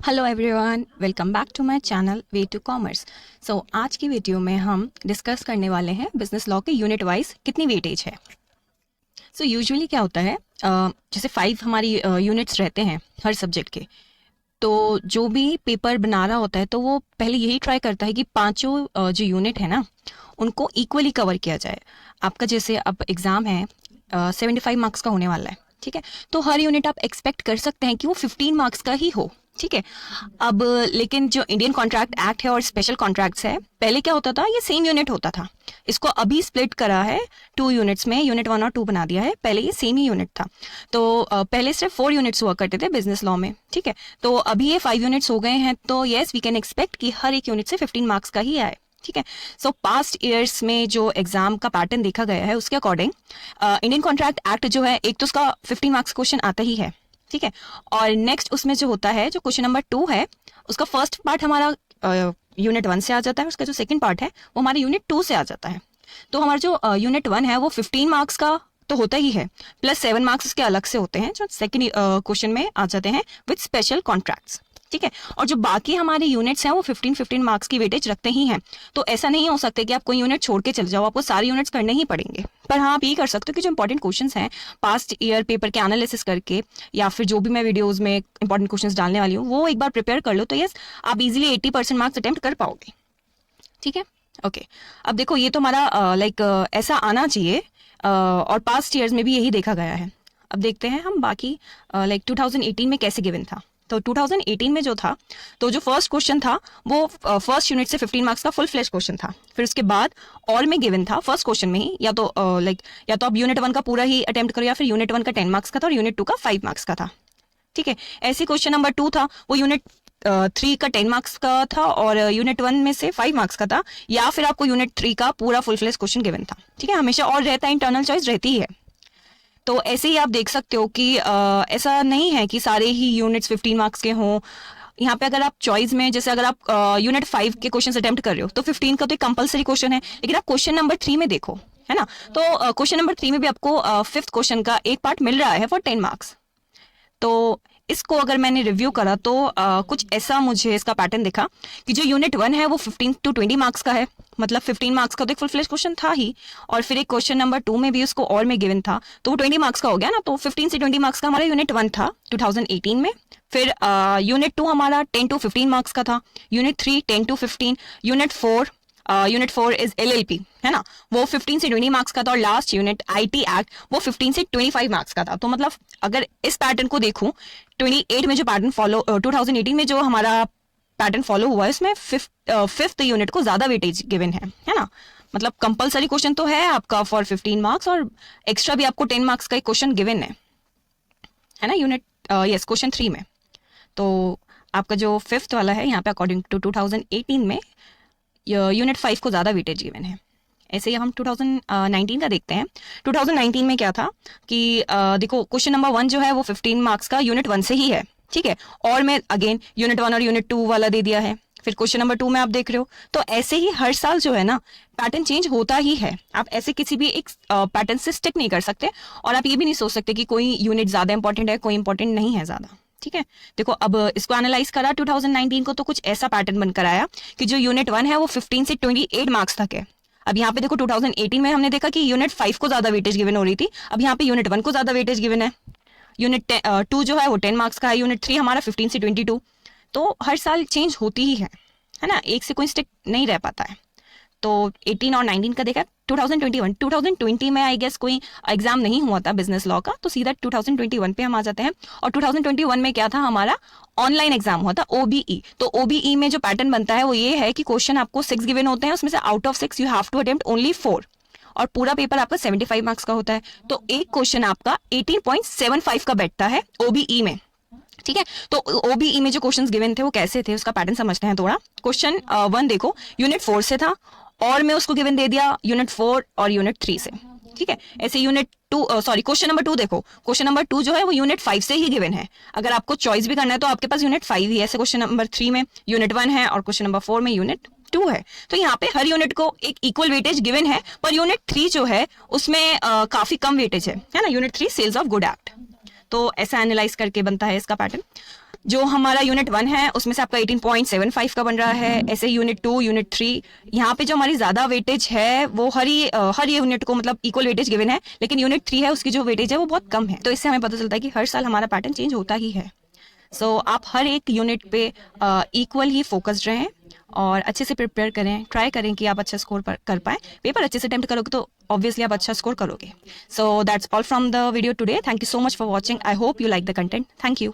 Hello everyone, welcome back to my channel way to commerce. So आज की video में हम डिस्कस करने वाले हैं बिजनेस लॉ के यूनिट वाइज कितनी वेटेज है। सो यूजुअली क्या होता है, जैसे 5 हमारी यूनिट्स रहते हैं हर सब्जेक्ट के। तो जो भी पेपर बना रहा होता है तो वो पहले यही ट्राई करता है कि पांचों जो यूनिट है ना उनको इक्वली कवर किया जाए। आपका जैसे अब एग्ज़ाम है 75 मार्क्स का होने वाला है, ठीक है। तो हर यूनिट आप एक्सपेक्ट कर सकते हैं कि वो 15 मार्क्स का ही हो, ठीक है। अब लेकिन जो इंडियन कॉन्ट्रैक्ट एक्ट है और स्पेशल कॉन्ट्रैक्ट्स है, पहले क्या होता था, ये सेम यूनिट होता था। इसको अभी स्प्लिट करा है 2 यूनिट्स में, यूनिट 1 और 2 बना दिया है। पहले ये सेम ही यूनिट था। तो पहले सिर्फ 4 यूनिट्स हुआ करते थे बिजनेस लॉ में, ठीक है। तो अभी ये 5 यूनिट्स हो गए हैं। तो येस, वी कैन एक्सपेक्ट कि हर एक यूनिट से 15 मार्क्स का ही आए, ठीक है। सो पास्ट ईयर्स में जो एग्जाम का पैटर्न देखा गया है उसके अकॉर्डिंग इंडियन कॉन्ट्रैक्ट एक्ट जो है, एक तो उसका 15 मार्क्स क्वेश्चन आता ही है, ठीक है। और नेक्स्ट उसमें जो होता है, जो क्वेश्चन नंबर 2 है, उसका फर्स्ट पार्ट हमारा यूनिट 1 से आ जाता है, उसका जो सेकंड पार्ट है वो हमारे यूनिट 2 से आ जाता है। तो हमारा जो यूनिट 1 है वो 15 मार्क्स का तो होता ही है, प्लस 7 मार्क्स उसके अलग से होते हैं जो सेकंड क्वेश्चन में आ जाते हैं विद स्पेशल कॉन्ट्रैक्ट्स, ठीक है। और जो बाकी हमारे यूनिट्स हैं वो 15 मार्क्स की वेटेज रखते ही हैं। तो ऐसा नहीं हो सकता कि आप कोई यूनिट छोड़ के चले जाओ, आपको सारे यूनिट्स करने ही पड़ेंगे। पर हाँ, आप ये कर सकते हो कि जो इंपॉर्टेंट क्वेश्चंस हैं पास्ट ईयर पेपर के एनालिसिस करके, या फिर जो भी मैं वीडियोस में इंपॉर्टेंट क्वेश्चंस डालने वाली हूँ वो एक बार प्रिपेयर कर लो, तो यस आप इजीली 80% मार्क्स अटेम्प्ट कर पाओगे, ठीक है। ओके, अब देखो ये तो हमारा ऐसा आना चाहिए, और पास्ट ईयर्स में भी यही देखा गया है। अब देखते हैं हम बाकी 2018 में कैसे गिवन था। तो 2018 में जो था, तो जो फर्स्ट क्वेश्चन था वो फर्स्ट यूनिट से 15 मार्क्स का फुल फ्लैश क्वेश्चन था। फिर उसके बाद और में गिवन था फर्स्ट क्वेश्चन में ही, या तो आप यूनिट 1 का पूरा ही अटेम्प्ट करो, या फिर यूनिट 1 का 10 मार्क्स का था और यूनिट 2 का 5 मार्क्स का था, ठीक है। ऐसे क्वेश्चन नंबर 2 था, वो यूनिट 3 का 10 मार्क्स का था और यूनिट 1 में से 5 मार्क्स का था, या फिर आपको यूनिट 3 का पूरा फुल फ्लैश क्वेश्चन गिवन था, ठीक है। हमेशा और रहता है, इंटरनल चॉइस रहती ही है। तो ऐसे ही आप देख सकते हो कि ऐसा नहीं है कि सारे ही यूनिट्स 15 मार्क्स के हों। यहाँ पे अगर आप चॉइस में, जैसे अगर आप यूनिट 5 के क्वेश्चन अटेम्प्ट कर रहे हो तो 15 का तो एक कंपलसरी क्वेश्चन है। लेकिन आप क्वेश्चन नंबर 3 में देखो, है ना, तो क्वेश्चन नंबर 3 में भी आपको 5th क्वेश्चन का एक पार्ट मिल रहा है फॉर 10 मार्क्स। तो इसको अगर मैंने रिव्यू करा तो कुछ ऐसा मुझे इसका पैटर्न दिखा कि जो यूनिट 1 है वो 15 to 20 मार्क्स का है, मतलब 15 मार्क्स का तो एक फुल फ्लैश क्वेश्चन था ही, और फिर एक क्वेश्चन नंबर 2 में भी उसको और में गिवन था, तो वो 20 मार्क्स का हो गया ना। तो 15 से 20 मार्क्स का हमारा यूनिट 1 था 2018 में। फिर यूनिट 2 हमारा 10 to 15 मार्क्स का था, unit 3 10 to 15, unit 4 is LLP, है ना, वो 15 से 20 मार्क्स का था, और लास्ट यूनिट IT एक्ट वो 15 से 25 मार्क्स का था। तो मतलब अगर इस पैटर्न को देखूं, 28 में जो पैटर्न फॉलो 2018 में जो हमारा पैटर्न फॉलो हुआ है, इसमें 5th यूनिट को ज्यादा वेटेज गिवन है ना। मतलब कंपलसरी क्वेश्चन तो है आपका फॉर 15 मार्क्स, और एक्स्ट्रा भी आपको 10 मार्क्स का एक क्वेश्चन गिवन है ना, यूनिट यस क्वेश्चन 3 में। तो आपका जो 5th वाला है यहाँ पे अकॉर्डिंग टू 2018 में यूनिट 5 को ज़्यादा वेटेज गिवन है। ऐसे ही हम 2019 का देखते हैं। 2019 में क्या था कि देखो क्वेश्चन नंबर 1 जो है वो 15 मार्क्स का यूनिट 1 से ही है, ठीक है, और मैं अगेन यूनिट 1 और यूनिट 2 वाला दे दिया है। फिर क्वेश्चन नंबर 2 में आप देख रहे हो। तो ऐसे ही हर साल जो है ना पैटर्न चेंज होता ही है। आप ऐसे किसी भी एक पैटर्न से स्टिक नहीं कर सकते, और आप ये भी नहीं सोच सकते कि कोई यूनिट ज़्यादा इंपॉर्टेंट है, कोई इंपॉर्टेंट नहीं है ज़्यादा, ठीक है। देखो अब इसको एनालाइज करा 2019 को, तो कुछ ऐसा पैटर्न बनकर आया कि जो यूनिट 1 है वो 15 से 28 मार्क्स तक है। अब यहाँ पे देखो 2018 में हमने देखा कि यूनिट 5 को ज्यादा वेटेज गिवन हो रही थी, अब यहाँ पे यूनिट 1 को ज्यादा वेटेज गिवन है। यूनिट 2 जो है वो 10 मार्क्स का है, यूनिट 3 हमारा 15 से 22। तो हर साल चेंज होती ही है ना, एक से कोई स्टिक नहीं रह पाता है। तो 18 और 19 का देखा। 2020 में आई गेस कोई एग्जाम नहीं हुआ था बिजनेस लॉ का, तो सीधा 2021 पे हम आ जाते हैं। और 2021 में क्या था, हमारा ऑनलाइन एग्जाम हुआ था OBE। तो OBE में जो पैटर्न बनता है वो ये है कि क्वेश्चन आपको 6 गिवन होते हैं, उसमें से out of 6 you have to attempt only 4, और पूरा पेपर आपका 75 मार्क्स का होता है। तो एक क्वेश्चन आपका 18.75 का बैठता है OBE में, ठीक है। तो OBE में जो क्वेश्चंस गिवन थे वो कैसे थे, उसका पैटर्न समझते हैं थोड़ा। क्वेश्चन 1 देखो यूनिट 4 से था, और मैं उसको गिवन दे दिया यूनिट 4 और यूनिट 3 से, ठीक है। ऐसे यूनिट 2 क्वेश्चन नंबर 2 देखो, क्वेश्चन नंबर 2 जो है वो यूनिट 5 से ही गिवन है। अगर आपको चॉइस भी करना है तो आपके पास यूनिट 5 ही है। ऐसे क्वेश्चन नंबर 3 में यूनिट 1 है, और क्वेश्चन नंबर 4 में यूनिट 2 है। तो यहाँ पे हर यूनिट को एक इक्वल वेटेज गिवन है, पर यूनिट 3 जो है उसमें काफी कम वेटेज है ना, unit 3 sales of good act. तो ऐसा एनालाइज करके बनता है इसका पैटर्न। जो हमारा यूनिट 1 है उसमें से आपका 18.75 का बन रहा है। ऐसे यूनिट 2, यूनिट 3, यहाँ पे जो हमारी ज़्यादा वेटेज है वो हर यूनिट को मतलब इक्वल वेटेज गिवन है, लेकिन यूनिट 3 है उसकी जो वेटेज है वो बहुत कम है। तो इससे हमें पता चलता है कि हर साल हमारा पैटर्न चेंज होता ही है। सो आप हर एक यूनिट पे इक्वल ही फोकस्ड रहें और अच्छे से प्रिपेयर करें, ट्राई करें कि आप अच्छा स्कोर कर पाएँ। पेपर अच्छे से अटेम्प्ट करोगे तो ऑब्वियसली आप अच्छा स्कोर करोगे। So that's all from the video today. Thank you so much for watching. I hope you like the content. Thank you.